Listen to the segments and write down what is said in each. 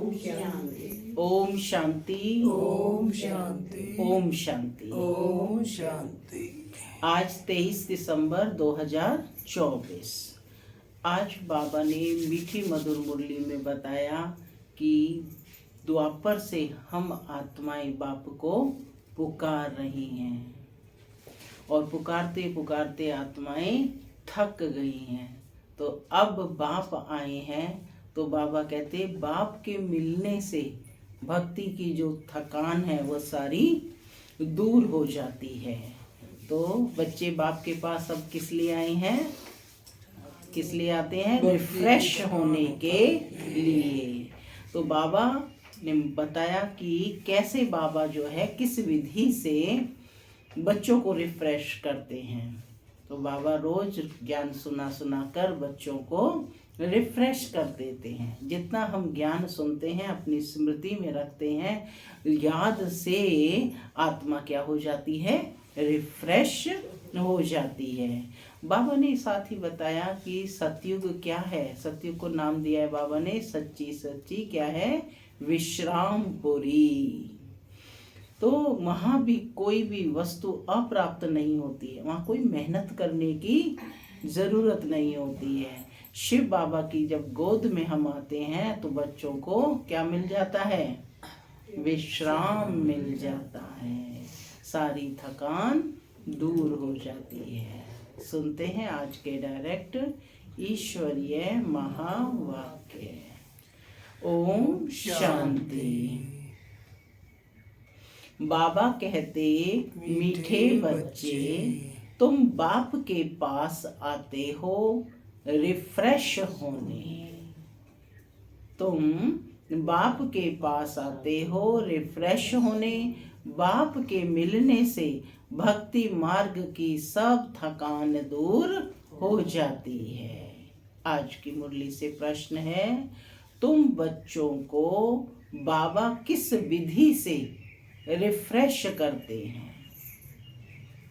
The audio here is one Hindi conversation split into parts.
ओम शांति। ओम शांति। ओम शांति। ओम शांति। आज 23 दिसंबर 2024। आज बाबा ने मीठी मधुर मुरली में बताया कि द्वापर से हम आत्माएं बाप को पुकार रही हैं और पुकारते पुकारते आत्माएं थक गई हैं। तो अब बाप आए हैं तो बाबा कहते बाप के मिलने से भक्ति की जो थकान है वो सारी दूर हो जाती है। तो बच्चे बाप के पास अब किस लिए आए हैं? किस लिए आते हैं? रिफ्रेश होने के लिए। तो बाबा ने बताया कि कैसे बाबा जो है किस विधि से बच्चों को रिफ्रेश करते हैं। तो बाबा रोज ज्ञान सुना सुना कर बच्चों को रिफ्रेश कर देते हैं। जितना हम ज्ञान सुनते हैं अपनी स्मृति में रखते हैं, याद से आत्मा क्या हो जाती है? रिफ्रेश हो जाती है। बाबा ने साथ ही बताया कि सतयुग क्या है। सतयुग को नाम दिया है बाबा ने सच्ची सच्ची क्या है? विश्रामपुरी। तो वहाँ भी कोई भी वस्तु अप्राप्त नहीं होती है, वहाँ कोई मेहनत करने की जरूरत नहीं होती है। शिव बाबा की जब गोद में हम आते हैं तो बच्चों को क्या मिल जाता है? विश्राम मिल जाता है, सारी थकान दूर हो जाती है। सुनते हैं आज के डायरेक्ट ईश्वरीय महावाक्य। ओम शांति। बाबा कहते मीठे बच्चे, तुम बाप के पास आते हो रिफ्रेश होने। तुम बाप के पास आते हो रिफ्रेश होने। बाप के मिलने से भक्ति मार्ग की सब थकान दूर हो जाती है। आज की मुरली से प्रश्न है, तुम बच्चों को बाबा किस विधि से रिफ्रेश करते हैं?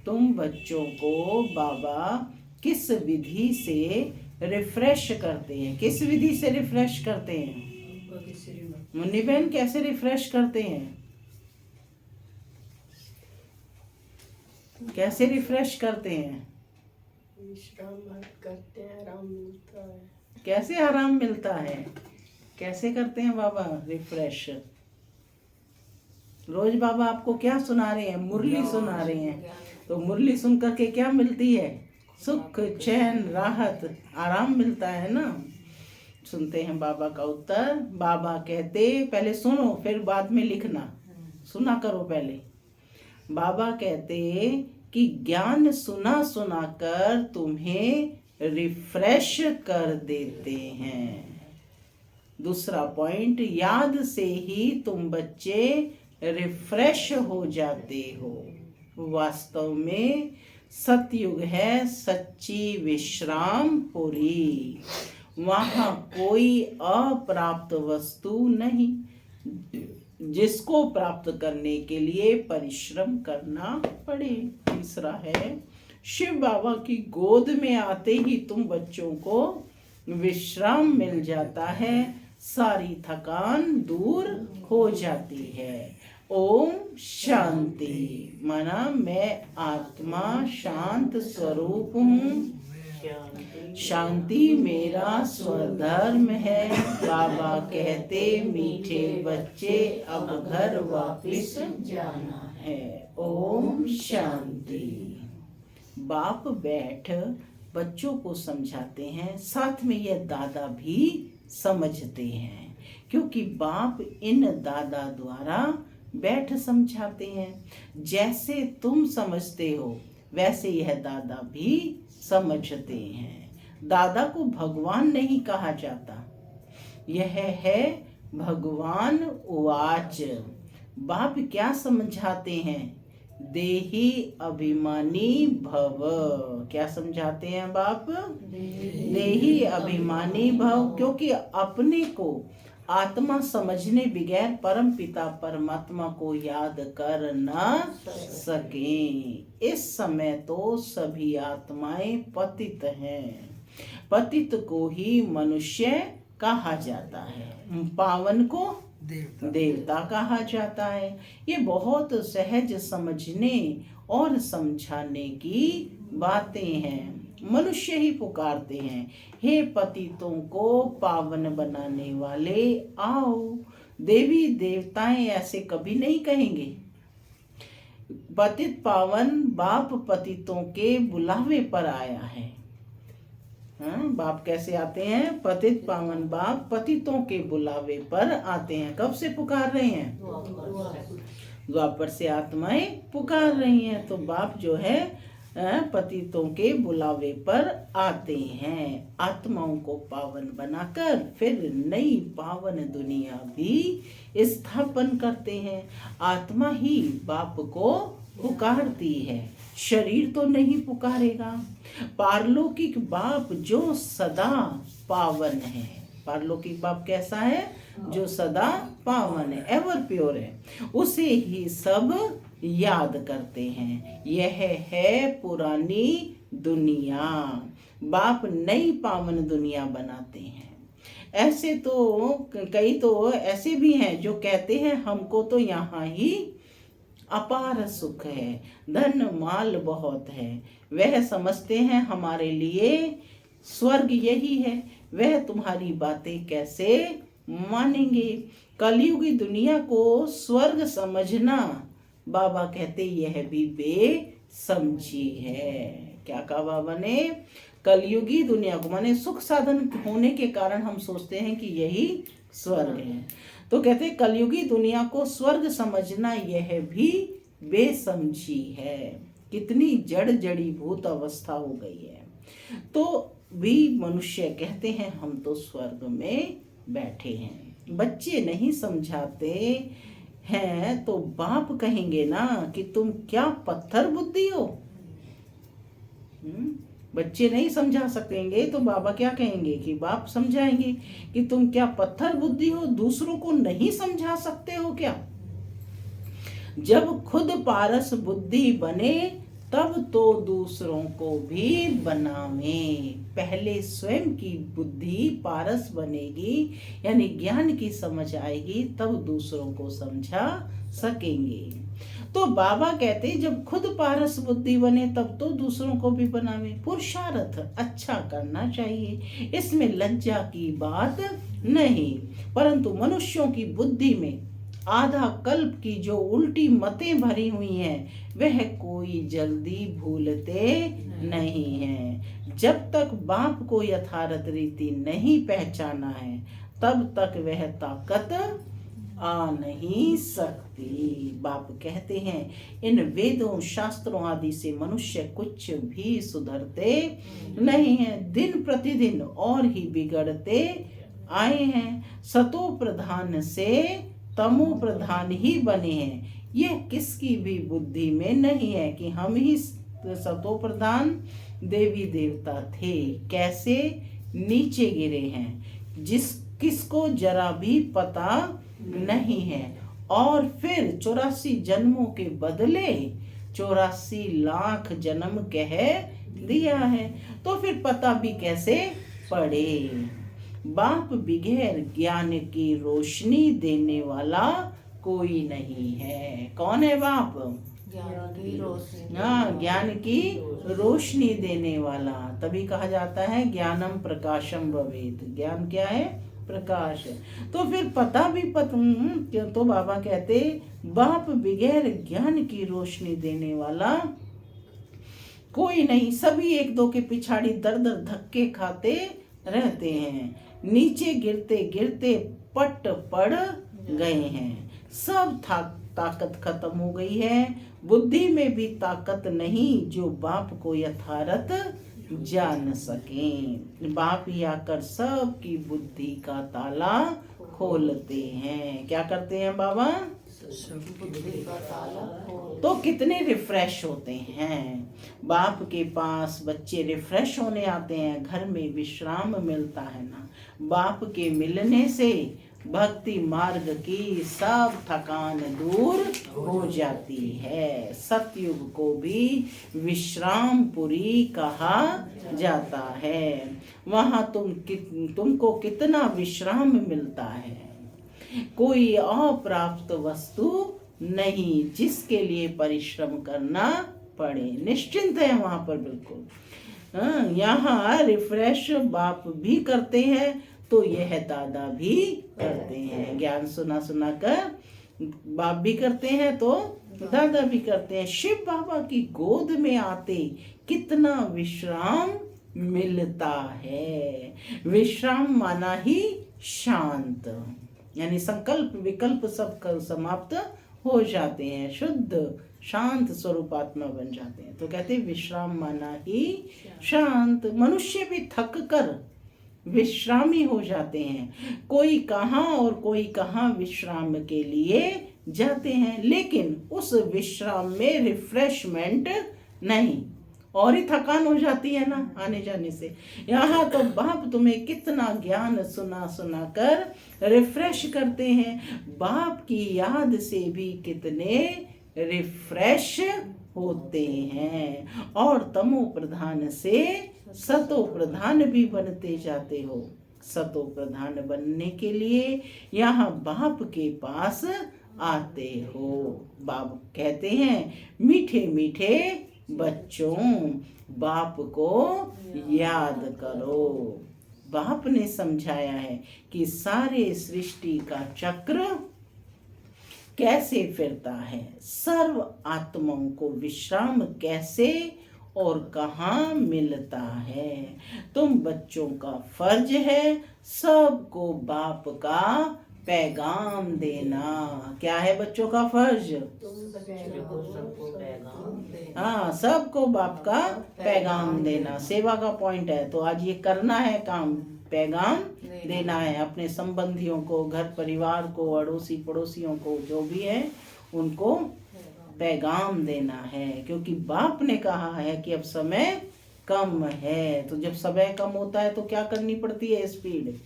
तुम बच्चों को बाबा किस विधि से रिफ्रेश करते हैं? किस विधि से रिफ्रेश करते हैं? मुन्नी बहन कैसे रिफ्रेश करते हैं? कैसे रिफ्रेश करते हैं? विश्राम करते हैं, आराम मिलता है। कैसे आराम मिलता है? कैसे करते हैं बाबा रिफ्रेश? रोज बाबा आपको क्या सुना रहे हैं? मुरली सुना रहे हैं। तो मुरली सुन करके क्या मिलती है? सुख, चैन, राहत, आराम मिलता है ना। सुनते हैं बाबा का उत्तर। बाबा कहते, पहले सुनो फिर बाद में लिखना, सुना करो पहले। बाबा कहते कि ज्ञान सुना सुना कर तुम्हें रिफ्रेश कर देते हैं। दूसरा पॉइंट, याद से ही तुम बच्चे रिफ्रेश हो जाते हो। वास्तव में सतयुग है सच्ची विश्रामपुरी। वहाँ कोई अप्राप्त वस्तु नहीं जिसको प्राप्त करने के लिए परिश्रम करना पड़े। तीसरा है, शिव बाबा की गोद में आते ही तुम बच्चों को विश्राम मिल जाता है, सारी थकान दूर हो जाती है। ओम शांति। माना मैं आत्मा शांत स्वरूप हूँ, शांति मेरा स्वधर्म है। बाबा कहते मीठे बच्चे अब घर वापिस जाना है। ओम शांति। बाप बैठ बच्चों को समझाते हैं, साथ में यह दादा भी समझते हैं, क्योंकि बाप इन दादा द्वारा बैठ समझाते हैं। जैसे तुम समझते हो वैसे यह दादा भी समझते हैं। दादा को भगवान नहीं कहा जाता, यह है भगवान उवाच। बाप क्या समझाते हैं? देही अभिमानी भव। क्या समझाते हैं बाप? देही अभिमानी भव, क्योंकि अपने को आत्मा समझने बगैर परम पिता परमात्मा को याद कर न सके। इस समय तो सभी आत्माएं पतित हैं। पतित को ही मनुष्य कहा जाता है, पावन को देवता कहा जाता है। ये बहुत सहज समझने और समझाने की बातें हैं। मनुष्य ही पुकारते हैं, हे पतितों को पावन बनाने वाले आओ। देवी देवताएं ऐसे कभी नहीं कहेंगे। पतित पावन बाप पतितों के बुलावे पर आया है। हाँ, बाप कैसे आते हैं? पतित पावन बाप पतितों के बुलावे पर आते हैं। कब से पुकार रहे हैं? द्वापर से आत्माएं पुकार रही हैं। तो बाप जो है पतितों के बुलावे पर आते हैं, आत्माओं को पावन बनाकर फिर नई पावन दुनिया भी स्थापन करते हैं। आत्मा ही बाप को पुकारती है, शरीर तो नहीं पुकारेगा। पारलौकिक बाप जो सदा पावन है। पारलौकिक बाप कैसा है? जो सदा पावन है, एवर प्योर है, उसे ही सब याद करते हैं। यह है पुरानी दुनिया। बाप नई पावन दुनिया बनाते हैं। ऐसे तो कई तो ऐसे भी हैं जो कहते हैं हमको तो यहाँ ही अपार सुख है, धन माल बहुत है। वह समझते हैं हमारे लिए स्वर्ग यही है। वह तुम्हारी बातें कैसे मानेंगे? कलयुगी दुनिया को स्वर्ग समझना, बाबा कहते यह भी बेसमझी है। क्या कहा बाबा ने? कलयुगी दुनिया को, माने सुख साधन होने के कारण हम सोचते हैं कि यही स्वर्ग है। तो कहते कलयुगी दुनिया को स्वर्ग समझना यह भी बेसमझी है। कितनी जड़ जड़ी भूत अवस्था हो गई है। तो भी मनुष्य कहते हैं हम तो स्वर्ग में बैठे हैं। बच्चे नहीं समझाते हैं तो बाप कहेंगे ना कि तुम क्या पत्थर बुद्धि हो। बच्चे नहीं समझा सकेंगे तो बाबा क्या कहेंगे? कि बाप समझाएंगे कि तुम क्या पत्थर बुद्धि हो, दूसरों को नहीं समझा सकते हो क्या? जब खुद पारस बुद्धि बने तब तो दूसरों को भी बनावे। पहले स्वयं की बुद्धि पारस बनेगी, यानी ज्ञान की समझ आएगी, तब दूसरों को समझा सकेंगे। तो बाबा कहते जब खुद पारस बुद्धि बने तब तो दूसरों को भी बनावे। पुरुषार्थ अच्छा करना चाहिए, इसमें लज्जा की बात नहीं। परंतु मनुष्यों की बुद्धि में आधा कल्प की जो उल्टी मतें भरी हुई हैं, वह कोई जल्दी भूलते नहीं हैं। जब तक बाप को यथार्थ रीति नहीं पहचाना है, तब तक वह ताकत आ नहीं सकती। बाप कहते हैं इन वेदों शास्त्रों आदि से मनुष्य कुछ भी सुधरते नहीं है, दिन प्रतिदिन और ही बिगड़ते आए हैं। सतो प्रधान से तमो प्रधान ही बने हैं। यह किसकी भी बुद्धि में नहीं है कि हम ही सतो प्रधान देवी देवता थे, कैसे नीचे गिरे हैं, किसको जरा भी पता नहीं है। और फिर 84 जन्मों के बदले 84 लाख जन्म कह दिया है, तो फिर पता भी कैसे पड़े। बाप बगैर ज्ञान की रोशनी देने वाला कोई नहीं है। कौन है बाप? ज्ञान की रोशनी। हाँ, ज्ञान की रोशनी देने वाला। तभी कहा जाता है ज्ञानम प्रकाशम भवेत्। ज्ञान क्या है? प्रकाश है। तो फिर पता भी तो बाबा कहते बाप बगैर ज्ञान की रोशनी देने वाला कोई नहीं। सभी एक दो के पिछाड़ी दर दर धक्के खाते रहते हैं, नीचे गिरते गिरते पट पड़ गए हैं। सब ताकत खत्म हो गई है। बुद्धि में भी ताकत नहीं जो बाप को यथार्थ जान सके। बाप ही आकर सबकी बुद्धि का ताला खोलते हैं। क्या करते हैं बाबा? बुद्धि का ताला खोल। तो कितने रिफ्रेश होते हैं। बाप के पास बच्चे रिफ्रेश होने आते हैं, घर में विश्राम मिलता है ना। बाप के मिलने से भक्ति मार्ग की सब थकान दूर हो जाती है। सतयुग को भी विश्रामपुरी कहा जाता है। वहाँ तुमको कितना विश्राम मिलता है। कोई अप्राप्त वस्तु नहीं जिसके लिए परिश्रम करना पड़े। निश्चिंत है वहां पर बिल्कुल। यहाँ रिफ्रेश बाप भी करते हैं तो यह दादा भी करते हैं। ज्ञान सुना सुना कर बाप भी करते हैं तो दादा भी करते हैं। शिव बाबा की गोद में आते कितना विश्राम मिलता है। विश्राम माना ही शांत, यानी संकल्प विकल्प सब कर समाप्त हो जाते हैं, शुद्ध शांत स्वरूप आत्मा बन जाते हैं। तो कहते हैं विश्राम माना ही शांत। मनुष्य भी थक कर विश्रामी हो जाते हैं। कोई कहाँ और कोई कहाँ विश्राम के लिए जाते हैं, लेकिन उस विश्राम में रिफ्रेशमेंट नहीं, और ही थकान हो जाती है ना आने जाने से। यहाँ तो बाप तुम्हें कितना ज्ञान सुना सुना कर रिफ्रेश करते हैं। बाप की याद से भी कितने रिफ्रेश होते हैं, और तमो प्रधान से सतो प्रधान भी बनते जाते हो। सतो प्रधान बनने के लिए यहाँ बाप के पास आते हो। बाप कहते हैं मीठे मीठे बच्चों बाप को याद करो। बाप ने समझाया है कि सारे सृष्टि का चक्र कैसे फिरता है, सर्व आत्माओं को विश्राम कैसे और कहाँ मिलता है। तुम बच्चों का फर्ज है सबको बाप का पैगाम देना। क्या है बच्चों का फर्ज? हाँ, सबको बाप का पैगाम देना सेवा का पॉइंट है। तो आज ये करना है काम, पैगाम देना है अपने संबंधियों को, घर परिवार को, अड़ोसी पड़ोसियों को, जो भी है उनको पैगाम देना है। क्योंकि बाप ने कहा है कि अब समय कम है। तो जब समय कम होता है तो क्या करनी पड़ती है? स्पीड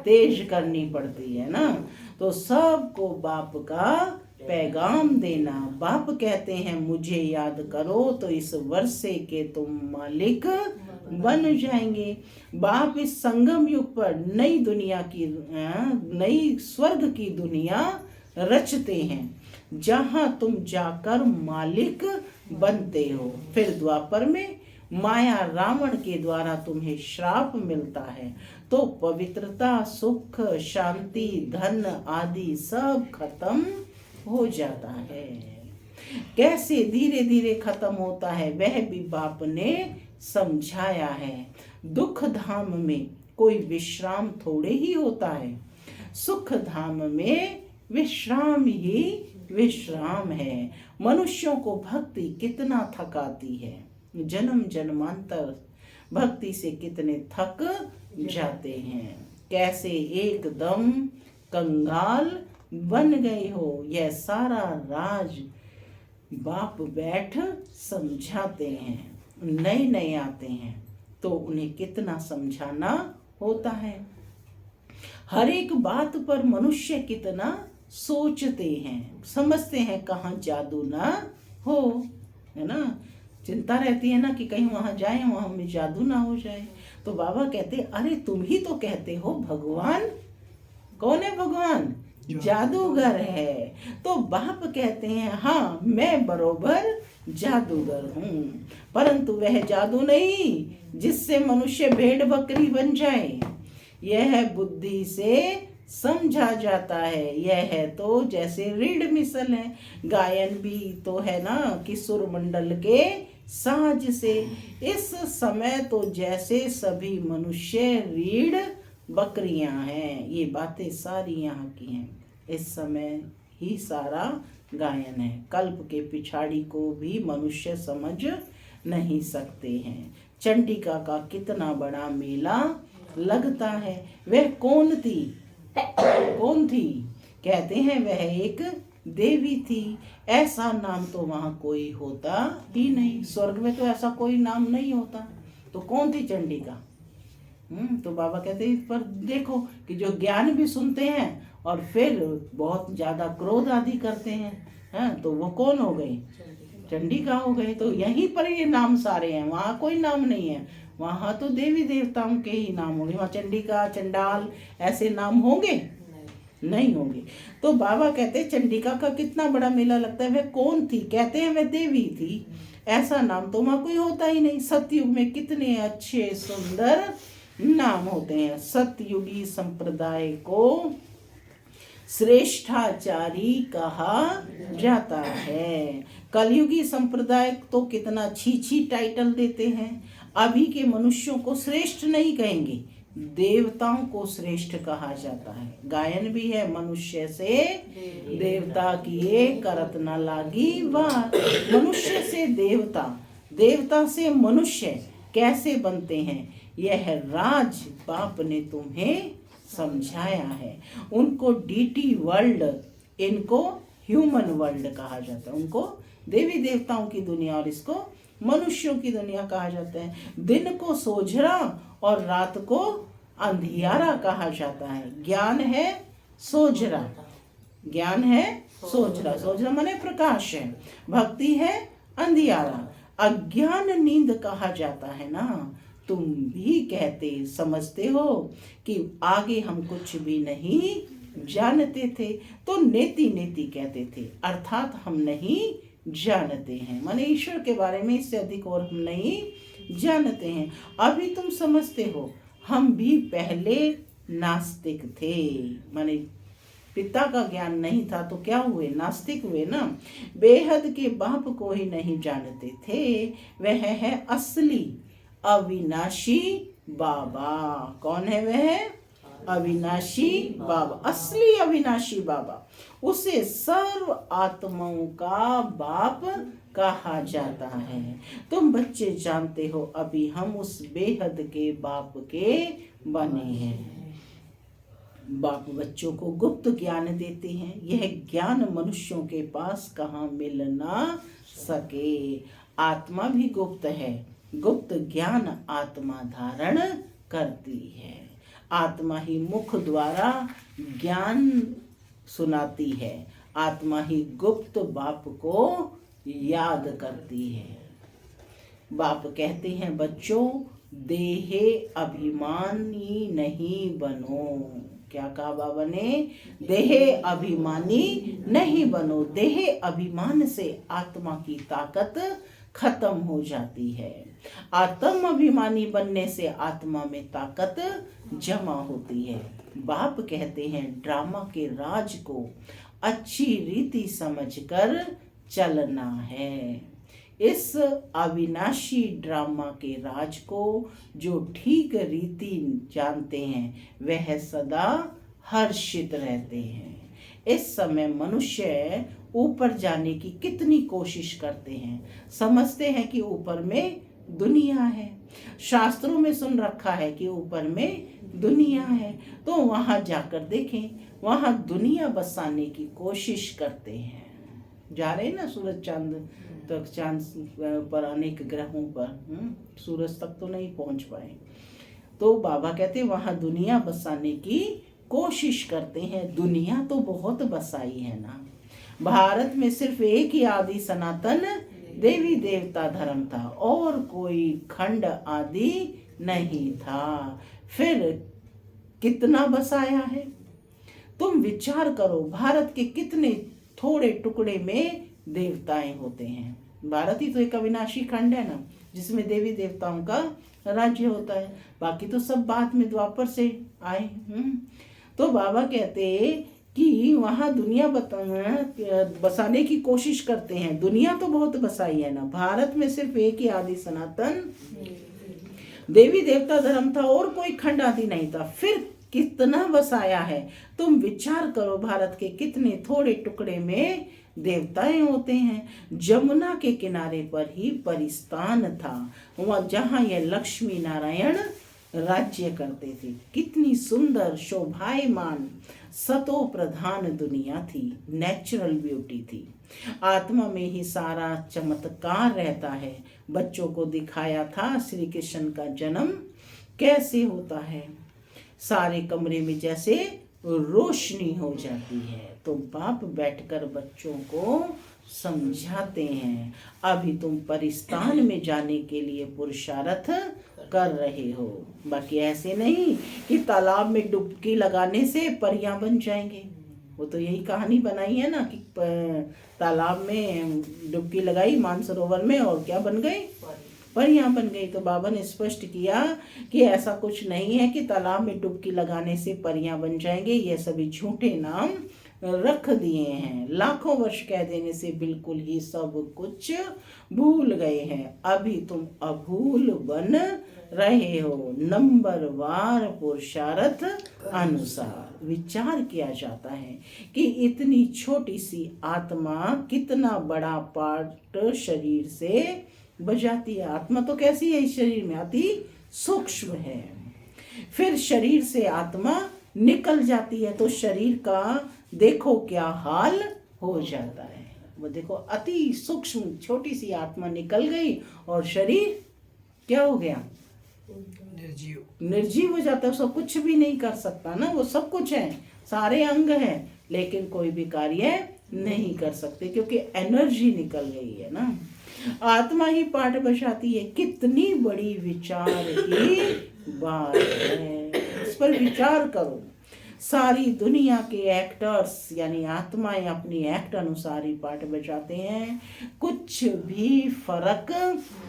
तेज करनी पड़ती है ना। तो सबको बाप का पैगाम देना। बाप कहते हैं मुझे याद करो तो इस वर्षे के तुम मालिक बन जाएंगे। बाप इस संगम युग पर नई दुनिया की नई स्वर्ग की दुनिया रचते हैं, जहां तुम जाकर मालिक बनते हो। फिर द्वापर में माया रावण के द्वारा तुम्हें श्राप मिलता है, तो पवित्रता, सुख, शांति, धन आदि सब खत्म हो जाता है। कैसे धीरे धीरे खत्म होता है वह भी बाप ने समझाया है। दुख धाम में कोई विश्राम थोड़े ही होता है, सुख धाम में विश्राम ही विश्राम है। मनुष्यों को भक्ति कितना थकाती है, जन्म जन्मांतर भक्ति से कितने थक जाते हैं। कैसे एकदम कंगाल बन गए हो, यह सारा राज बाप बैठ समझाते हैं। नए नए आते हैं तो उन्हें कितना समझाना होता है। हर एक बात पर मनुष्य कितना सोचते हैं, समझते हैं कहाँ जादू ना हो, है ना। चिंता रहती है ना कि कहीं वहां जाए, वहां में जादू ना हो जाए। तो बाबा कहते अरे तुम ही तो कहते हो भगवान। कौन है भगवान? जादूगर है। तो बाप कहते हैं हाँ मैं बरोबर जादूगर हूँ, परंतु वह जादू नहीं जिससे मनुष्य भेड़ बकरी बन जाए। यह बुद्धि से समझा जाता है। यह है तो जैसे रीढ़ मिसल है, गायन भी तो है ना कि सुर मंडल के साज से। इस समय तो जैसे सभी मनुष्य रीढ़ बकरियां हैं। ये बातें सारी यहाँ की हैं। इस समय ही सारा गायन है। कल्प के पिछाड़ी को भी मनुष्य समझ नहीं सकते हैं। चंडिका का कितना बड़ा मेला लगता है। वह कौन थी? कौन थी? कहते हैं वह एक देवी थी। ऐसा नाम तो वहां कोई होता ही नहीं। स्वर्ग में तो ऐसा कोई नाम नहीं होता। तो कौन थी चंडिका? तो बाबा कहते हैं इस पर देखो कि जो ज्ञान भी सुनते हैं और फिर बहुत ज्यादा क्रोध आदि करते हैं, तो वो कौन हो गई? चंडिका हो गए। तो यहीं पर ये नाम सारे हैं, वहाँ कोई नाम नहीं है। वहाँ तो देवी देवताओं के ही नाम होंगे। वहाँ चंडिका, चंडाल ऐसे नाम होंगे? नहीं होंगे। तो बाबा कहते हैं चंडिका का कितना बड़ा मेला लगता है, वह कौन थी? कहते हैं वह देवी थी, ऐसा नाम तो वहाँ कोई होता ही नहीं। सतयुग में कितने अच्छे सुंदर नाम होते हैं। सतयुगी संप्रदाय को श्रेष्ठाचारी कहा जाता है। कलयुगी संप्रदाय तो कितना छी टाइटल देते हैं। अभी के मनुष्यों को श्रेष्ठ नहीं कहेंगे, देवताओं को श्रेष्ठ कहा जाता है। गायन भी है, मनुष्य से देवता किए करत न लागी वार। मनुष्य से देवता, देवता से मनुष्य कैसे बनते हैं, यह राज बाप ने तुम्हें समझाया है। उनको डीटी वर्ल्ड, इनको ह्यूमन वर्ल्ड कहा जाता है। उनको देवी देवताओं की दुनिया और इसको मनुष्यों की दुनिया कहा जाता है। दिन को सोझरा और रात को अंधियारा कहा जाता है। ज्ञान है सोझरा, ज्ञान है सोझरा, सोझरा माने प्रकाश है। भक्ति है अंधियारा। अज्ञान नींद कहा जाता है ना। तुम भी कहते समझते हो कि आगे हम कुछ भी नहीं जानते थे, तो नेति नेति कहते थे, अर्थात हम नहीं जानते हैं, माने ईश्वर के बारे में इससे अधिक और हम नहीं जानते हैं। अभी तुम समझते हो, हम भी पहले नास्तिक थे, माने पिता का ज्ञान नहीं था तो क्या हुए, नास्तिक हुए ना। बेहद के बाप को ही नहीं जानते थे, वह है असली अविनाशी बाबा। कौन है वह? अविनाशी बाबा, असली अविनाशी बाबा। उसे सर्व आत्माओं का बाप कहा जाता है। तुम बच्चे जानते हो अभी हम उस बेहद के बाप के बने हैं। बाप बच्चों को गुप्त ज्ञान देते हैं। यह ज्ञान मनुष्यों के पास कहाँ मिल ना सके। आत्मा भी गुप्त है, गुप्त ज्ञान आत्मा धारण करती है। आत्मा ही मुख द्वारा ज्ञान सुनाती है। आत्मा ही गुप्त बाप को याद करती है। बाप कहते हैं बच्चों, देहे अभिमानी नहीं बनो। क्या कहा बाबा ने? देहे अभिमानी नहीं बनो। देहे अभिमान से आत्मा की ताकत खत्म हो जाती है। आत्म अभिमानी बनने से आत्मा में ताकत जमा होती है। बाप कहते हैं ड्रामा के राज को अच्छी रीति समझकर चलना है। इस अविनाशी ड्रामा के राज को जो ठीक रीति जानते हैं वह सदा हर्षित रहते हैं। इस समय मनुष्य ऊपर जाने की कितनी कोशिश करते हैं। समझते हैं कि ऊपर में दुनिया है, शास्त्रों में सुन रखा है कि ऊपर में दुनिया है, तो वहां जाकर देखें, वहां दुनिया बसाने की कोशिश करते हैं। जा रहे हैं ना सूरज चांद तक, चांद पर अनेक ग्रहों पर, सूरज तक तो नहीं पहुंच पाए। तो बाबा कहते हैं वहां दुनिया बसाने की कोशिश करते हैं। दुनिया तो बहुत बसाई है ना। भारत में सिर्फ एक ही आदि सनातन देवी देवता धर्म था और कोई खंड आदि नहीं था। फिर कितना बसाया है? तुम विचार करो, भारत के कितने थोड़े टुकड़े में देवताएं होते हैं। भारत ही तो एक अविनाशी खंड है ना, जिसमें देवी देवताओं का राज्य होता है। बाकी तो सब बाद में द्वापर से आए। तो बाबा कहते कि वहाँ दुनिया बसाने की कोशिश करते हैं। दुनिया तो बहुत बसाई है ना। भारत में सिर्फ एक ही आदि सनातन देवी देवता धर्म था और कोई खंड आदि नहीं था। फिर कितना बसाया है? तुम विचार करो, भारत के कितने थोड़े टुकड़े में देवताएं होते हैं। जमुना के किनारे पर ही परिस्तान था, वहाँ जहाँ यह लक्ष्मी नारायण राज्य करते थे। कितनी सुंदर शोभायमान सतो प्रधान दुनिया थी, नेचुरल ब्यूटी थी। आत्मा में ही सारा चमत्कार रहता है। बच्चों को दिखाया था श्री कृष्ण का जन्म कैसे होता है। सारे कमरे में जैसे रोशनी हो जाती है। तो बाप बैठकर बच्चों को समझाते हैं। अभी तुम परिस्तान में जाने के लिए पुरुषार्थ कर रहे हो। बाकी ऐसे नहीं कि तालाब में डुबकी लगाने से परियां बन जाएंगे। वो तो यही कहानी बनाई है ना कि तालाब में डुबकी लगाई मानसरोवर में और क्या बन गई, परियां बन गई। तो बाबा ने स्पष्ट किया कि ऐसा कुछ नहीं है कि तालाब में डुबकी लगाने से परियां बन जाएंगे। ये सभी झूठे नाम रख दिए हैं। लाखों वर्ष कह देने से बिल्कुल ही सब कुछ भूल गए हैं। अभी तुम अभूल बन रहे हो। नंबरवार पुरुषार्थ अनुसार विचार किया जाता है कि इतनी छोटी सी आत्मा कितना बड़ा पार्ट शरीर से बजाती है। आत्मा तो कैसी है, इस शरीर में अति सूक्ष्म है। फिर शरीर से आत्मा निकल जाती है तो शरीर का देखो क्या हाल हो जाता है। वो देखो अति सूक्ष्म छोटी सी आत्मा निकल गई और शरीर क्या हो गया, निर्जीव हो जाता है। उसको कुछ भी नहीं कर सकता ना। वो सब कुछ है, सारे अंग हैं, लेकिन कोई भी कार्य नहीं कर सकते क्योंकि एनर्जी निकल गई है ना। आत्मा ही पाठ बजाती है। कितनी बड़ी विचार की बात है, इस पर विचार करो। सारी दुनिया के एक्टर्स यानी आत्माएं अपनी एक्ट अनुसार ही पाठ बजाते हैं। कुछ भी फर्क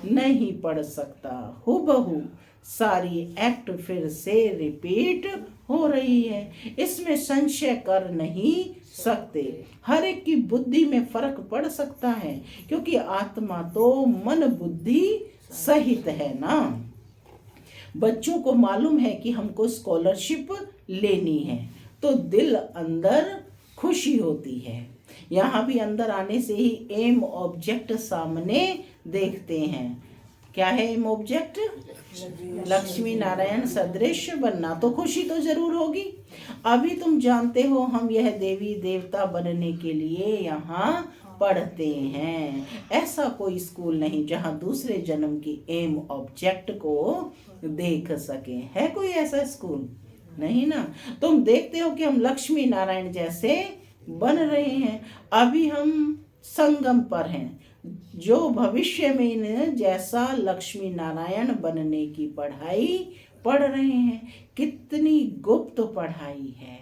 नहीं पड़ सकता। हुबहू सारी एक्ट फिर से रिपीट हो रही है, इसमें संशय कर नहीं सकते। हर एक की बुद्धि में फर्क पड़ सकता है क्योंकि आत्मा तो मन बुद्धि सहित है ना। बच्चों को मालूम है कि हमको स्कॉलरशिप लेनी है तो दिल अंदर खुशी होती है। यहाँ भी अंदर आने से ही एम ऑब्जेक्ट सामने देखते हैं। क्या है एम ऑब्जेक्ट? लक्ष्मी नारायण सदृश बनना। तो खुशी तो जरूर होगी। अभी तुम जानते हो हम यह देवी देवता बनने के लिए यहाँ पढ़ते हैं। ऐसा कोई स्कूल नहीं जहाँ दूसरे जन्म की एम ऑब्जेक्ट को देख सके। है कोई ऐसा स्कूल? नहीं ना। तुम देखते हो कि हम लक्ष्मी नारायण जैसे बन रहे हैं। अभी हम संगम पर हैं जो भविष्य में इन जैसा लक्ष्मी नारायण बनने की पढ़ाई पढ़ रहे हैं। कितनी गुप्त पढ़ाई है।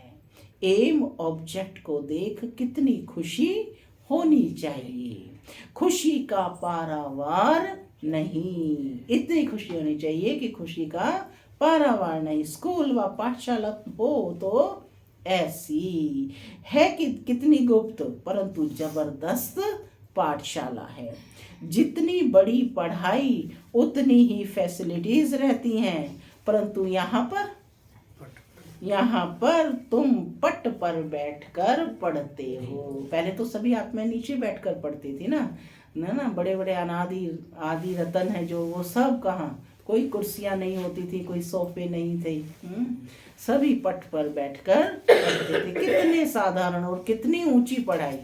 एम ऑब्जेक्ट को देख कितनी खुशी होनी चाहिए। खुशी का पारावार नहीं। इतनी खुशी होनी चाहिए कि खुशी का पारावार नहीं। स्कूल व पाठशाला हो तो ऐसी है कि कितनी गुप्त परंतु जबरदस्त पाठशाला है। जितनी बड़ी पढ़ाई उतनी ही फैसिलिटीज रहती हैं, परंतु यहाँ पर तुम पट पर बैठकर पढ़ते हो। पहले तो सभी आत्माएं नीचे बैठकर पढ़ती थी ना। बड़े बड़े आदि रतन है जो, वो सब कहाँ, कोई कुर्सियां नहीं होती थी, कोई सोफे नहीं थे। सभी पट पर बैठकर पढ़ते थे। कितने साधारण और कितनी ऊंची पढ़ाई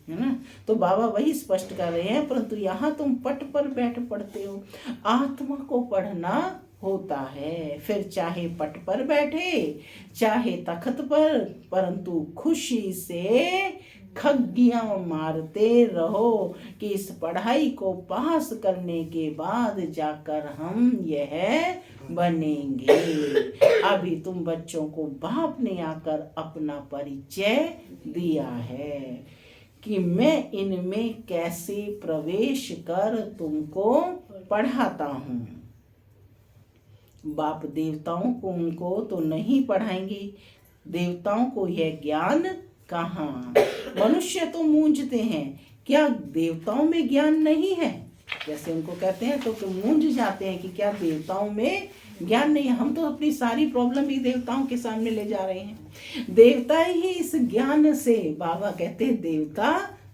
है ना। तो बाबा वही स्पष्ट कर रहे हैं, परंतु यहाँ तुम पट पर बैठ पढ़ते हो। आत्मा को पढ़ना होता है, फिर चाहे पट पर बैठे चाहे तख्त पर, परंतु खुशी से खग्गियां मारते रहो कि इस पढ़ाई को पास करने के बाद जाकर हम यह बनेंगे। अभी तुम बच्चों को बाप ने आकर अपना परिचय दिया है कि मैं इनमें कैसे प्रवेश कर तुमको पढ़ाता हूँ। बाप देवताओं को उनको तो नहीं पढ़ाएंगे। देवताओं को यह ज्ञान कहाँ। मनुष्य तो मूंझते हैं, क्या देवताओं में ज्ञान नहीं है? जैसे उनको कहते हैं तो मूंझ जाते हैं कि क्या देवताओं में ज्ञान नहीं है। हम तो अपनी सारी प्रॉब्लम ही देवताओं के सामने ले जा रहे हैं। देवता ही इस ज्ञान से, बाबा कहते हैं, देवता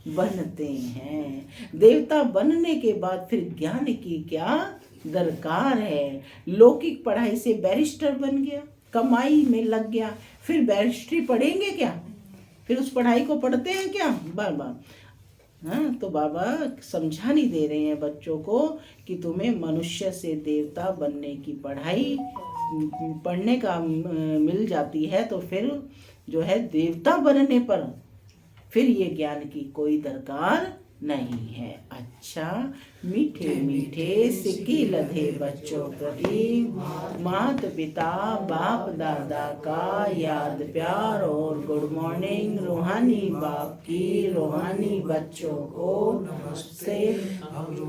बनते हैं। देवता बनने के बाद फिर ज्ञान की क्या दरकार है। लौकिक पढ़ाई से बैरिस्टर बन गया, कमाई में लग गया, फिर बैरिस्ट्री पढ़ेंगे क्या? फिर उस पढ़ाई को पढ़ते हैं क्या बार बार? हाँ, तो बाबा समझानी दे रहे हैं बच्चों को कि तुम्हें मनुष्य से देवता बनने की पढ़ाई पढ़ने का मिल जाती है, तो फिर जो है देवता बनने पर फिर ये ज्ञान की कोई दरकार नहीं है। अच्छा, मीठे मीठे सिक्के लधे बच्चों प्रति माता पिता बाप दादा का याद प्यार और गुड मॉर्निंग। रूहानी बाप की रूहानी बच्चों को नमस्ते।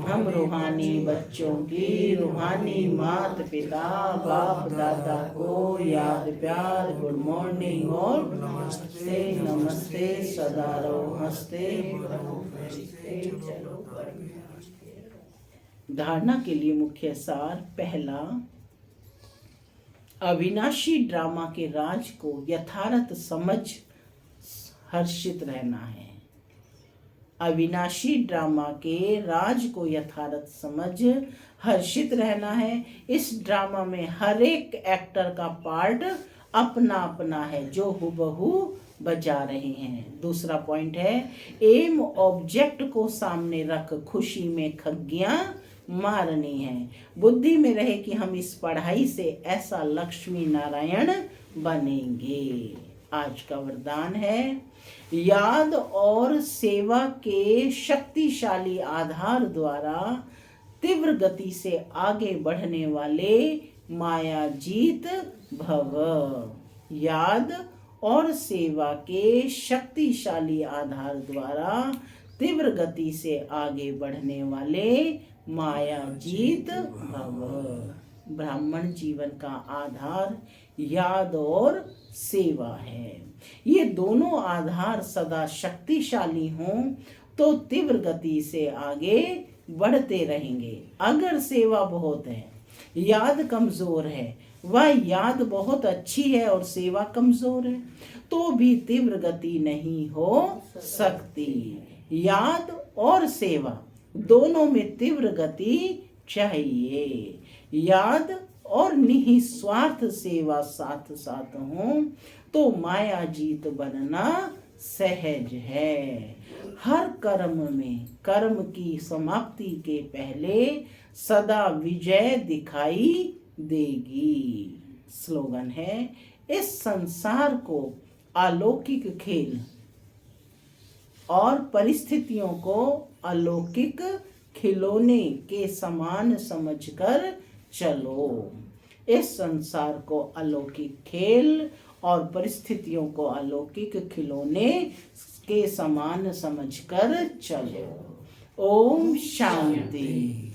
हम रूहानी बच्चों की रूहानी माता पिता बाप दादा को याद प्यार गुड मॉर्निंग और नमस्ते। नमस्ते सदा रहो हंसते। धारणा के लिए मुख्य सार। पहला, अविनाशी ड्रामा के राज को यथार्थ समझ हर्षित रहना है। अविनाशी ड्रामा के राज को यथार्थ समझ हर्षित रहना है। इस ड्रामा में हर एक एक्टर का पार्ट अपना अपना है जो हुबहू बजा रहे हैं। दूसरा पॉइंट है, एम ऑब्जेक्ट को सामने रख खुशी में खग्गियां मारनी है। बुद्धि में रहे कि हम इस पढ़ाई से ऐसा लक्ष्मी नारायण बनेंगे। आज का वरदान है, याद और सेवा के शक्तिशाली आधार द्वारा तीव्र गति से आगे बढ़ने वाले माया जीत भव। याद और सेवा के शक्तिशाली आधार द्वारा तीव्र गति से आगे बढ़ने वाले माया जीत भव। ब्राह्मण जीवन का आधार याद और सेवा है। ये दोनों आधार सदा शक्तिशाली हों तो तीव्र गति से आगे बढ़ते रहेंगे। अगर सेवा बहुत है, याद कमजोर है, वह याद बहुत अच्छी है और सेवा कमजोर है, तो भी तीव्र गति नहीं हो सकती। याद और सेवा दोनों में तीव्र गति चाहिए। याद और निस्वार्थ सेवा साथ साथ हो तो माया जीत बनना सहज है। हर कर्म में कर्म की समाप्ति के पहले सदा विजय दिखाई देगी। स्लोगन है, इस संसार को अलौकिक खेल और परिस्थितियों को अलौकिक खिलौने के समान समझकर चलो। इस संसार को अलौकिक खेल और परिस्थितियों को अलौकिक खिलौने के समान समझकर चलो। ओम शांति।